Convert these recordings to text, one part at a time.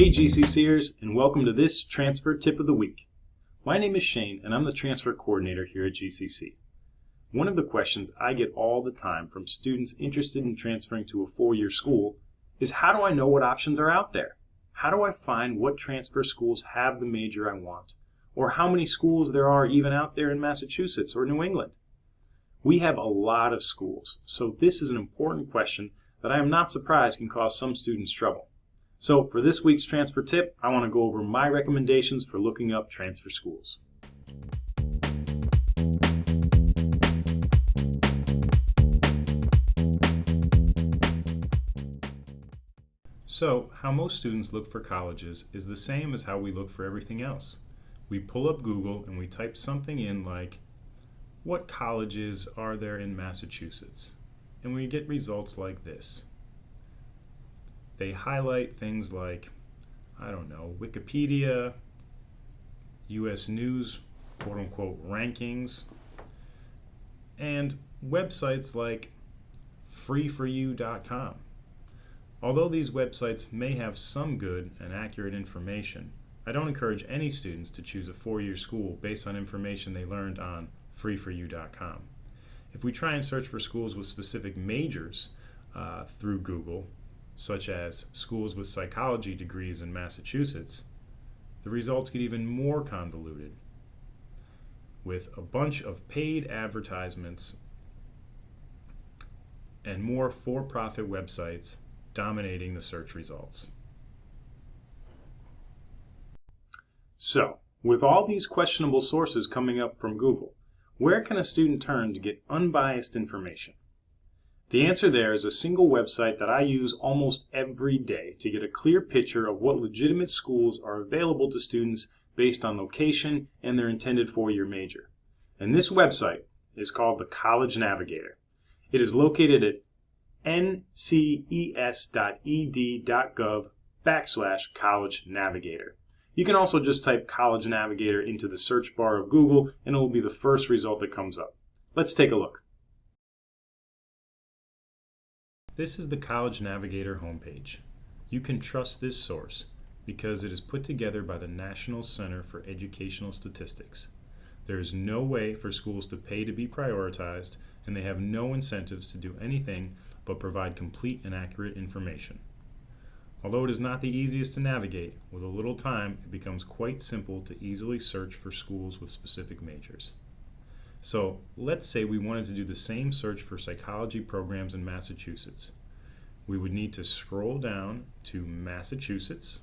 Hey GCCers, and welcome to this Transfer Tip of the Week. My name is Shane, and I'm the Transfer Coordinator here at GCC. One of the questions I get all the time from students interested in transferring to a four-year school is, how do I know what options are out there? How do I find what transfer schools have the major I want? Or how many schools there are even out there in Massachusetts or New England? We have a lot of schools, so this is an important question that I am not surprised can cause some students trouble. So for this week's transfer tip, I want to go over my recommendations for looking up transfer schools. So, how most students look for colleges is the same as how we look for everything else. We pull up Google and we type something in like, what colleges are there in Massachusetts? And we get results like this. They highlight things like, Wikipedia, US News, quote-unquote, rankings, and websites like freeforyou.com. Although these websites may have some good and accurate information, I don't encourage any students to choose a four-year school based on information they learned on freeforyou.com. If we try and search for schools with specific majors through Google, such as schools with psychology degrees in Massachusetts, the results get even more convoluted, with a bunch of paid advertisements and more for-profit websites dominating the search results. So, with all these questionable sources coming up from Google, where can a student turn to get unbiased information? The answer there is a single website that I use almost every day to get a clear picture of what legitimate schools are available to students based on location and their intended four-year major. And this website is called the College Navigator. It is located at nces.ed.gov/College Navigator. You can also just type College Navigator into the search bar of Google and it will be the first result that comes up. Let's take a look. This is the College Navigator homepage. You can trust this source because it is put together by the National Center for Educational Statistics. There is no way for schools to pay to be prioritized, and they have no incentives to do anything but provide complete and accurate information. Although it is not the easiest to navigate, with a little time it becomes quite simple to easily search for schools with specific majors. So let's say we wanted to do the same search for psychology programs in Massachusetts. We would need to scroll down to Massachusetts,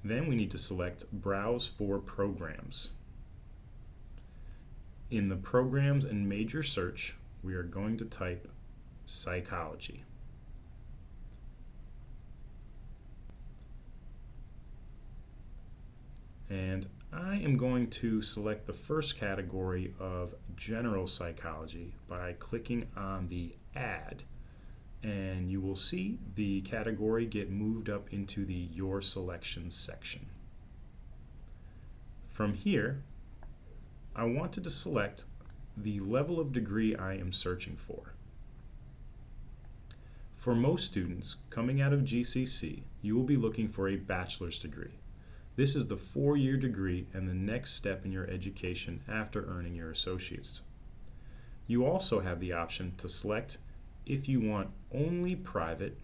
then we need to select Browse for Programs. In the Programs and Major search, we are going to type Psychology. And I am going to select the first category of General Psychology by clicking on the Add, and you will see the category get moved up into the Your Selection section. From here, I wanted to select the level of degree I am searching for. For most students coming out of GCC, you will be looking for a bachelor's degree. This is the four-year degree and the next step in your education after earning your associate's. You also have the option to select if you want only private,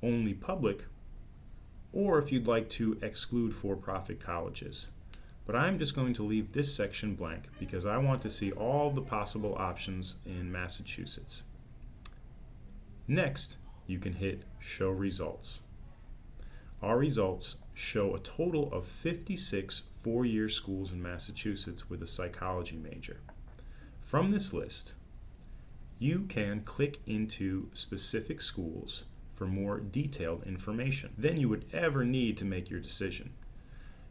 only public, or if you'd like to exclude for-profit colleges. But I'm just going to leave this section blank because I want to see all the possible options in Massachusetts. Next, you can hit Show Results. Our results show a total of 56 four-year schools in Massachusetts with a psychology major. From this list, you can click into specific schools for more detailed information than you would ever need to make your decision.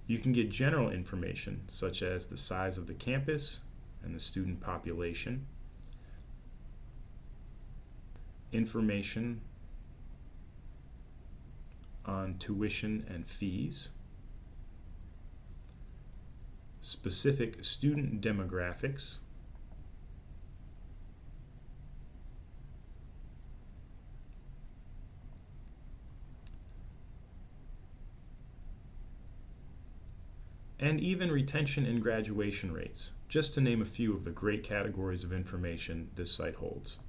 You can get general information such as the size of the campus and the student population, information on tuition and fees, specific student demographics, and even retention and graduation rates, just to name a few of the great categories of information this site holds.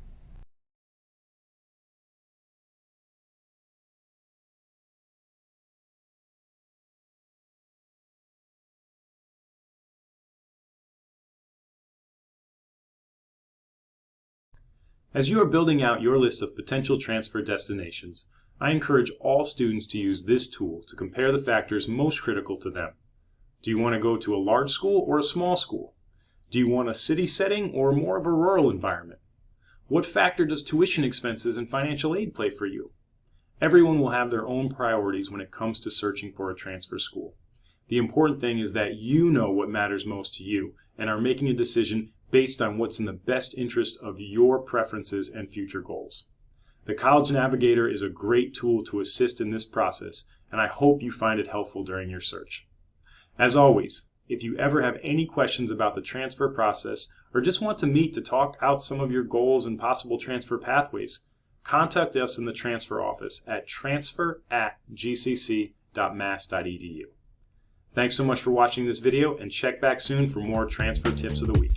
As you are building out your list of potential transfer destinations, I encourage all students to use this tool to compare the factors most critical to them. Do you want to go to a large school or a small school? Do you want a city setting or more of a rural environment? What factor does tuition expenses and financial aid play for you? Everyone will have their own priorities when it comes to searching for a transfer school. The important thing is that you know what matters most to you and are making a decision based on what's in the best interest of your preferences and future goals. The College Navigator is a great tool to assist in this process, and I hope you find it helpful during your search. As always, if you ever have any questions about the transfer process or just want to meet to talk out some of your goals and possible transfer pathways, contact us in the transfer office at transfer@gcc.mass.edu. Thanks so much for watching this video, and check back soon for more transfer tips of the week.